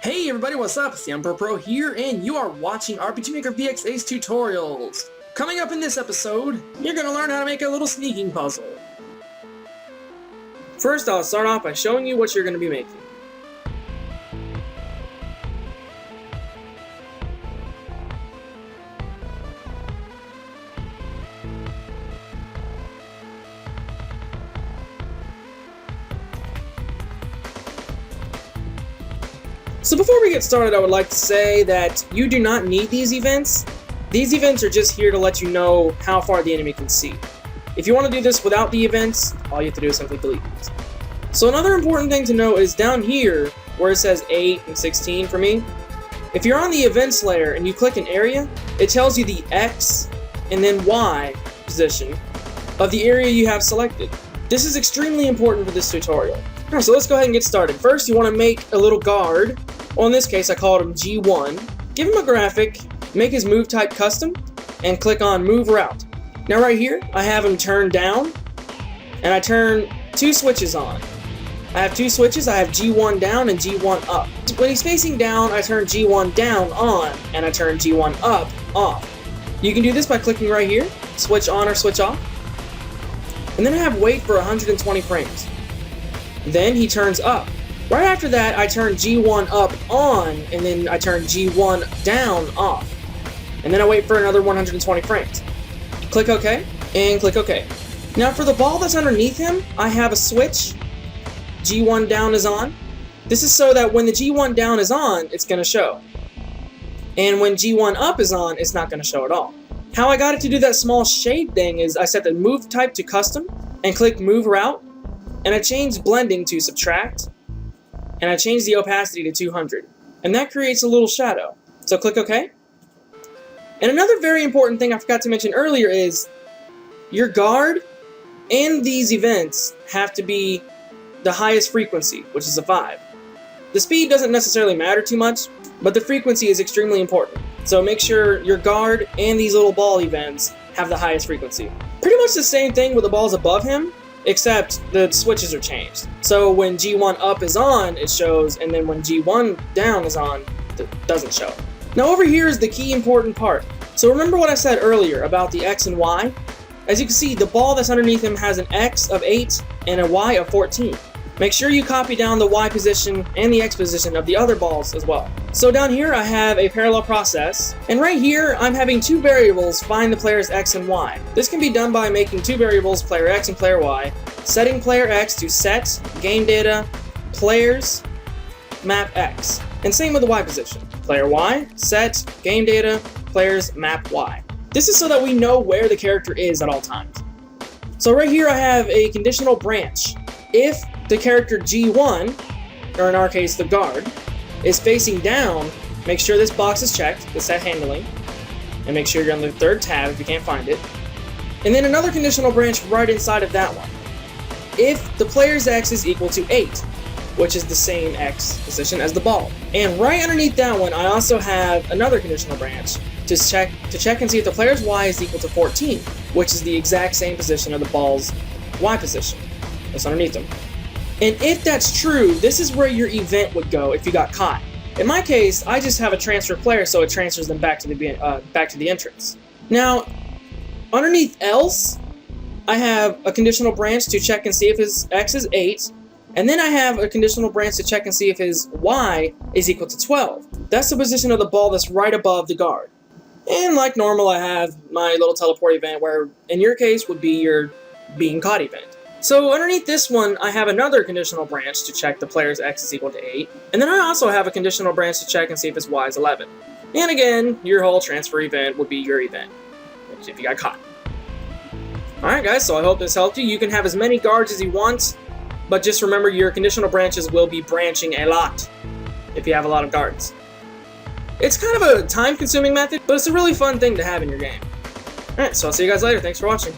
Hey everybody, what's up? It's TheUnproPro here, and you are watching RPG Maker VX Ace tutorials. Coming up in this episode, you're going to learn how to make a little sneaking puzzle. First, I'll start off by showing you what you're going to be making. So before we get started, I would like to say that you do not need these events. These events are just here to let you know how far the enemy can see. If you want to do this without the events, all you have to do is simply delete these. So another important thing to know is down here, where it says 8 and 16 for me, if you're on the events layer and you click an area, it tells you the X and then Y position of the area you have selected. This is extremely important for this tutorial. Alright, so let's go ahead and get started. First, you want to make a little guard. Well, in this case, I called him G1. Give him a graphic, make his move type custom, and click on Move Route. Now right here, I have him turned down, and I turn two switches on. I have two switches, I have G1 down and G1 up. When he's facing down, I turn G1 down on, and I turn G1 up off. You can do this by clicking right here, switch on or switch off. And then I have wait for 120 frames. Then he turns up. Right after that, I turn G1 up on, and then I turn G1 down off. And then I wait for another 120 frames. Click OK, and click OK. Now for the ball that's underneath him, I have a switch. G1 down is on. This is so that when the G1 down is on, it's going to show. And when G1 up is on, it's not going to show at all. How I got it to do that small shade thing is I set the move type to custom, and click Move Route, and I changed blending to subtract, and I changed the opacity to 200. And that creates a little shadow. So click OK. And another very important thing I forgot to mention earlier is your guard and these events have to be the highest frequency, which is a 5. The speed doesn't necessarily matter too much, but the frequency is extremely important. So make sure your guard and these little ball events have the highest frequency. Pretty much the same thing with the balls above him, except the switches are changed. So when G1 up is on, it shows, and then when G1 down is on, it doesn't show. Now over here is the key important part. So remember what I said earlier about the X and Y? As you can see, the ball that's underneath him has an X of 8 and a Y of 14. Make sure you copy down the Y position and the X position of the other balls as well. So down here I have a parallel process, and right here I'm having two variables find the player's X and Y. This can be done by making two variables, player X and player Y, setting player X to set game data players map X, and same with the Y position. Player Y, set game data players map Y. This is so that we know where the character is at all times. So right here I have a conditional branch. If the character G1, or in our case the guard, is facing down, make sure this box is checked, the set handling, and make sure you're on the third tab if you can't find it. And then another conditional branch right inside of that one. If the player's X is equal to 8, which is the same X position as the ball. And right underneath that one, I also have another conditional branch to check and see if the player's Y is equal to 14, which is the exact same position of the ball's Y position. That's underneath them. And if that's true, this is where your event would go if you got caught. In my case, I just have a transfer player, so it transfers them back to the entrance. Now, underneath else, I have a conditional branch to check and see if his X is 8, and then I have a conditional branch to check and see if his Y is equal to 12. That's the position of the ball that's right above the guard. And like normal, I have my little teleport event, where in your case would be your being caught event. So underneath this one, I have another conditional branch to check the player's X is equal to 8, and then I also have a conditional branch to check and see if his Y is 11. And again, your whole transfer event would be your event, if you got caught. Alright guys, so I hope this helped you. You can have as many guards as you want, but just remember your conditional branches will be branching a lot if you have a lot of guards. It's kind of a time-consuming method, but it's a really fun thing to have in your game. Alright, so I'll see you guys later. Thanks for watching.